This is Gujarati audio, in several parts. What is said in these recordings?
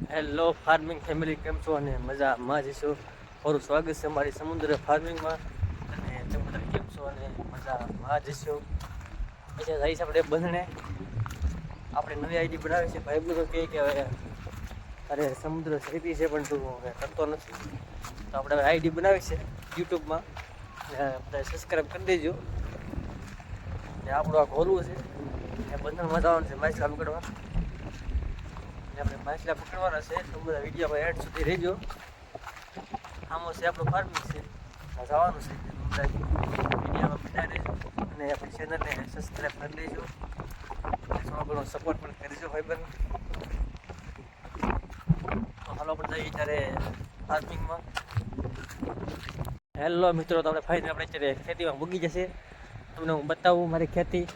હેલો ફાર્મિંગ ફેમિલી, કેમ છો? અને મજામાં જઈશું. મારું સ્વાગત છે મારી સમુદ્ર ફાર્મિંગમાં. અને તમે બધા કેમ છો? અને મજામાં જઈશું. પછી જઈશ આપણે બંધણે. આપણે નવી આઈડી બનાવી છે. ભાઈ બધો કહે કે હવે અરે સમુદ્ર ખેતી છે પણ તું હવે કરતો નથી, તો આપણે હવે આઈડી બનાવી છે યુટ્યુબમાં. બધા સબસ્ક્રાઈબ કરી દેજો. આપણું આ ખોલવું છે, બંધણમાં જવાનું છે માછલા પકડવા. આપણે માછલા પકડવાના છે, તો બધા વિડીયોમાં એડ સુધી રહેજો. આમાં છે આપણું ફાર્મિંગ છે, જવાનું છે. વિડીયોમાં બતા રહેજો અને આપણી ચેનલને સબસ્ક્રાઈબ કરી દેજો. થોડો ઘણો સપોર્ટ પણ કરજો ભાઈબંધ. તો હાલો આપણે જઈએ ત્યારે ફાર્મિંગમાં. હેલો મિત્રો, તો આપણે ફાઇનલ આપણે અત્યારે ખેતીમાં મૂકી જશે. તમને હું બતાવું મારી ખેતી.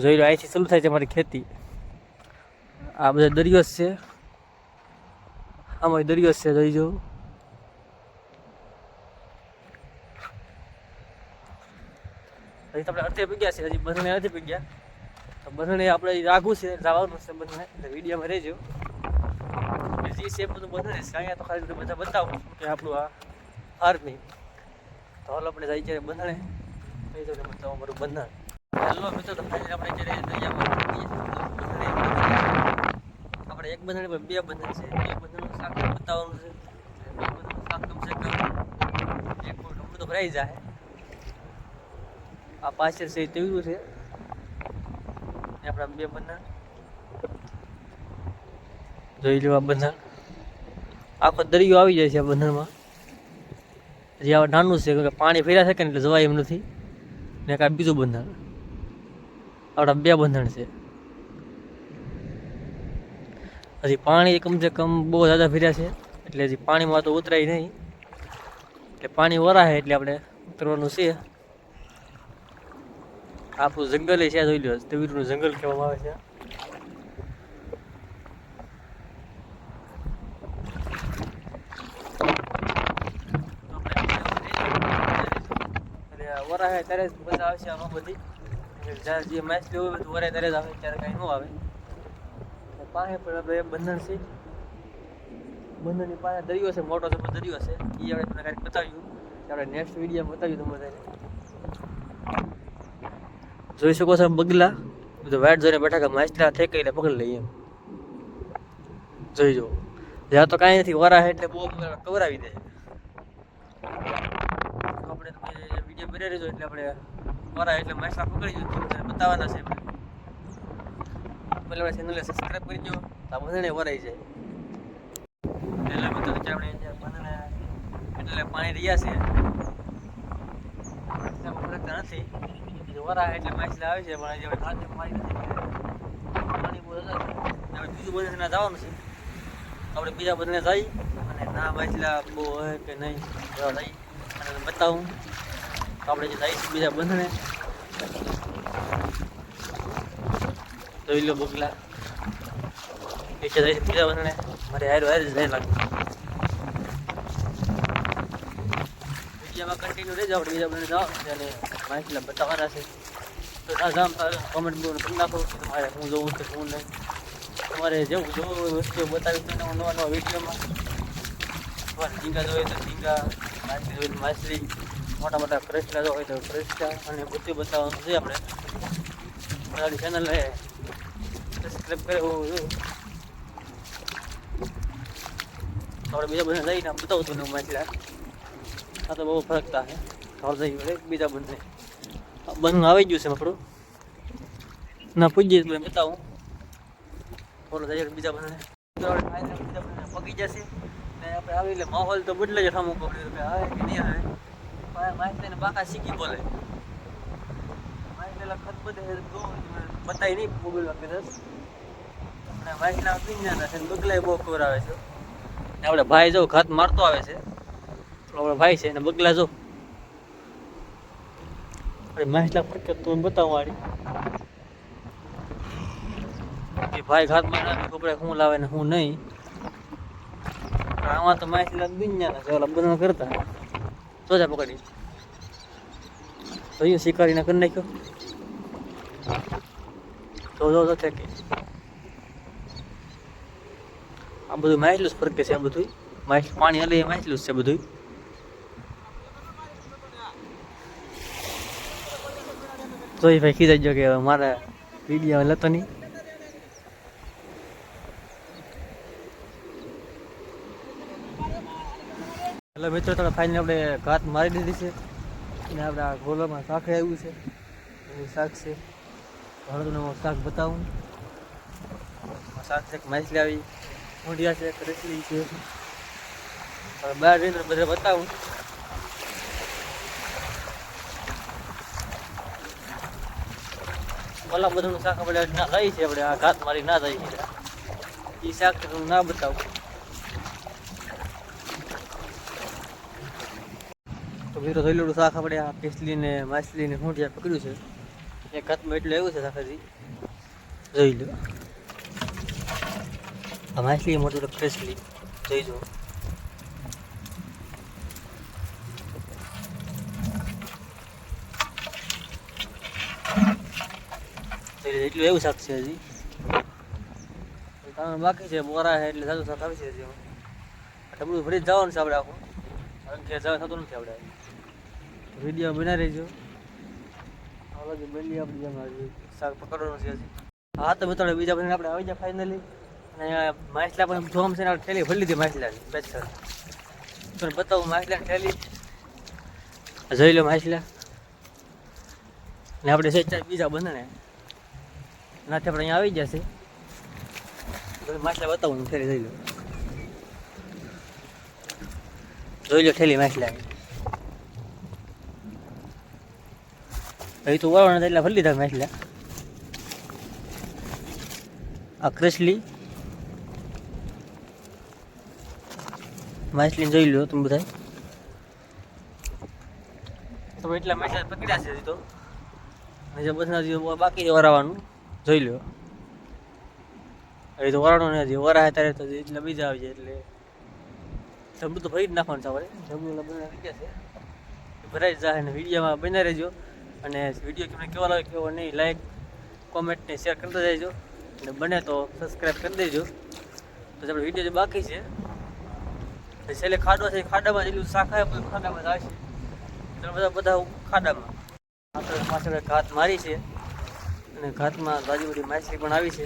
જોઈ લો, અહીંથી શરૂ થાય છે મારી ખેતી. આ બધા દરિયો છે, આમાં દરિયો છે, જોઈ જો. હજી તો આપણે અડધે પગ્યા છે, હજી બંધણે નથી પગ્યા. તો બંધણે આપણે રાખવું છે, જવાનું છે બંધણે, એટલે વિડીયોમાં રહેજો. જે છે બધું બંધણે છે, અહીંયા તો ખાલી બધા બતાવું કે આપણું આ ફાર્મિંગ. તો હાલ આપણે જઈએ ત્યારે બંધણે, કહી દઉં બતાવું અમારું બંધણ. હેલો મિત્રો, તો ફાઇનલ આપણે અત્યારે દરિયામાં આપણે એક બંધણ પર બે બંધણ છે. બે બંધણનું શાક બતાવવાનું છે. બે બંધણનું શાક કમસે કમ 1 ફૂટ તો ભરાઈ જાય. આ પાછળ છે તેવું છે આપણા બે બંધણ. જોઈ લો, આ બંધણ આખો દરિયો આવી જાય છે આ બંધણમાં. હજી આ નાનું છે, કે પાણી ફેર્યા છે કે એટલે જવાય એમ નથી. ને કાંઈ બીજું બંધણ, આપણા બે બંધણ છે. હજી પાણી કમસે કમ બહુ જ્યાદા ફર્યા છે, એટલે હજી પાણીમાં તો ઉતરાય નહીં. એટલે પાણી વરાય એટલે આપણે ઉતરવાનું છે. આપણું જંગલ છે, જોઈ લો, તવીરનું જંગલ કહેવામાં આવે છે. વરાય ત્યારે જ મજા આવશે આમાં બધી. જ્યારે જે માછલી હોય બધું વરાય ત્યારે જ આવે, ત્યારે કાંઈ ન આવે. પાસે પણ આપણે બંધણ છે, બંધણની પાસે દરિયો છે, મોટો જબર દરિયો છે. એ આપણે તમને કાંઈક બતાવ્યું, આપણે નેક્સ્ટ વિડીયોમાં બતાવ્યું તમે બધાને. જોઈ શકો છો બગલા બધું વાઇટ જોઈને બેઠા કે માછલા થઈ એટલે પકડી લઈએ એમ. જોઈ જો, જ્યાં તો કાંઈ નથી, વરા એટલે બહુ કવરાવી દે. આપણે વિડીયો બનાવી રહેજો એટલે આપણે વરા એટલે માછલા પકડી જો બતાવવાના છે. પહેલાં આપણે ચેનલને સબસ્ક્રાઈબ કરી દો, તો આ બંધણે વરાઈ જાય. પહેલાં મિત્રો આપણે બંધણે એટલે પાણી રહ્યા છે, પકડતા નથી. વરા એટલે માછલા આવે છે, પણ હવે ખાતે મારી નથી, પાણી બહુ વધારે. હવે બીજું બંધણે જવાનું છે, આપણે બીજા બંધણે જઈ અને ના માછલા બહુ હોય કે નહીં એવા જઈ અને બતાવું. તો આપણે જે જઈશું બીજા બંધણે. જોઈ લો બગલા નીચે જઈશું બીજા બંધણે. મારે હાર જ જાય લાગે. વિડીયોમાં કન્ટિન્યુ રહેજો, આપણે બીજા બંધણે જાઓ અને માછલા બતાવવાના છે. તો જામ કોમેન્ટ કરી નાખો કે તમારે હું જોવું છે શું નહીં. તમારે જેવું જોવું વસ્તુઓ બતાવી તો નવા નવા વિડીયોમાં. તમારે ઝીંગા જોઈએ તો ઝીંગા, માછલી જોઈએ તો માછલી, મોટા મોટા ક્રેસ્ટા હોય તો ક્રેસ્ટા, અને બધું બતાવવાનું છે. આપણે મારી ચેનલને સબસ્ક્રાઈબ કરે એવું આપણે બીજા બધા જઈને બતાવું છું ને માછલા. આ તો બહુ ફરક થાય. હવે જઈએ બીજા બંને. બંધ આવી ગયું છે મકડું ના પૂછીએ તો બતાવું. બોલો જઈએ બીજા બંને. બીજા બંને પગી જશે ને આપણે આવી એટલે માહોલ તો બદલે છે. સામું પકડ્યું આવે કે નહીં આવે. માછલીને બાકા શીખી બોલે. માછલી ખત બધે બતાવી નહીં મોબાઈલમાં કદાચ. આપણે માછલા પીંજાના છે, બગલાય બહુ ખબર આવે છે. આપણે ભાઈ જો ખત મારતો આવે છે, આપણો ભાઈ છે ને બગલા જો માછલા ફટકે તો બતાવું વાળી કે ભાઈ ઘાત માં ખબર શું લાવે ને શું નહીં. આમાં તો માછલા દુનિયાના છે, ઓલા બંધ કરતા તો જ પકડી તો અહીંયા શિકારીને કરી નાખ્યો. તો જો છે કે આ બધું માછલું જ ફરકે છે. આ બધું પાણી હલે એ માછલું જ છે બધું. તો એ ભાઈ ખીજાઈ ગયો કે મારા વિડીયો લેતો નહીં. એટલે મિત્રો તો ફાઇનલી આપણે ઘાત મારી દીધી છે અને આપણે આ ગોલામાં શાક આવ્યું છે. એ શાક છે હળદરનું શાક બતાવું. શાક છે માછલી આવી મૂંઢિયા છે, કરસલી છે. બહાર જઈને બધા બતાવું. ઓલા બધાનું શાક આપણે ના લઈ છે. આપણે આ ઘાત મારી ના થઈ છે એ શાક હું ના બતાવું. તો મિત્રો થયેલું શાક આપણે આ કેસલી ને માછલી ને મૂંઢિયા પકડ્યું છે. એક હાથમાં એટલું આવ્યું છે શાક. હજી જોઈ લો. આ માછલી મોટી કેસલી જોઈ જો. એટલું એવું શાક છે. હજી બાકી છે બોરા છે એટલે સારું શાક આવી છે. હજી ડબલું ભરી જવાનું છે આપણે આખું. કારણ કે જવા થતું નથી. આપણે વિડીયો બનાવી રહીજો. બની આપણી જેમ શાક પકડવાનું છે. હા તો બતાડે બીજા બધાને આપણે આવી જાય ફાઇનલી. અને માછલા પણ જોમ છે ને આપણે ઠેલી ભરી લીધી માછલાની બેચર. તો બતાવું માછલાની ઠેલી જોઈ લો. માછલા ને આપણે છે બીજા બંને નાથી આપણે અહીંયા આવી જશે. માછલા બતાવું ઠેલી જોઈ લો. જોઈ લો ઠેલી માછલા. અહીં તો વળવાના એટલા ભરી લીધા માછલા. આ કરસલી માછલીને જોઈ લો તમે બધા. તો એટલા માછલા પકડ્યા છે. તો જે બધા બાકી છે વરાવાનું જોઈ લો. હવે તો વરાણું નથી. વરા ત્યારે તો એટલા બીજા આવી જાય એટલે જબલું તો ભરી જ નાખવાનું છે આપણે. જબલું બધા આવી ગયા છે ભરાઈ જ જાય. ને વિડીયોમાં બના રહેજો. અને વિડીયો તમને કેવો લાગે કેવો નહીં લાઈક કોમેન્ટ ને શેર કરતા જજો. અને બને તો સબસ્ક્રાઈબ કરી દેજો. તો આપણે વિડીયો જે બાકી છે છેલ્લે ખાડો છે. ખાડામાં જેટલું શાક આવે બધું ખાડામાં જ આવશે. બધા ખાડામાં. આપણે પાછળ ઘાત મારી છે અને ઘાતમાં બાજુ બધી માછલી પણ આવી છે.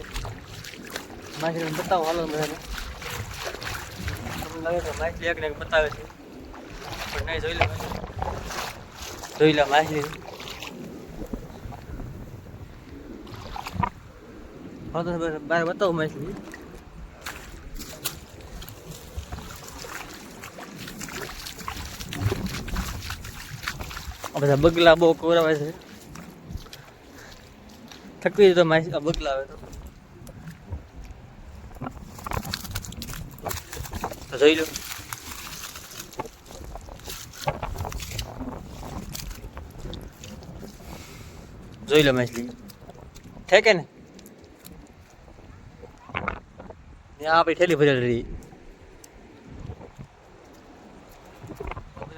માછલીને બતાવો હાલો બધાને. તમને લાગે કે માછલી એક ને એક બતાવે છે પણ નહીં. જોઈ લે જોઈ લે માછલી. હા તો બહાર બતાવું માછલી. આ બધા બગલા બહુ કોરાવે છે. થકવી તો માછલી બગલા આવે તો જોઈ લો. જોઈ લો માછલી ઠેકે ને. આપણી ઠેલી ભરેલી રહી.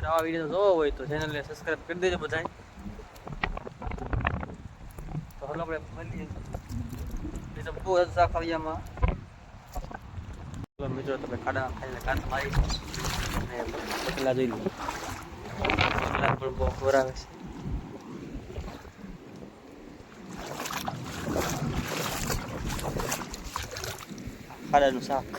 આવા વિડીયો જોવો હોય તો ચેનલને સબસ્ક્રાઈબ કરી દેજો બધા. તો હાલો આપણે મળીએ બીજા બહુ શાક આવ્યામાં. મિત્રો તમે ખાડા ખાઈને કાંત મારી અને બકલા જોઈ લો. બકલા પણ બહુ ખોરાવે છે. ખાડાનું શાક.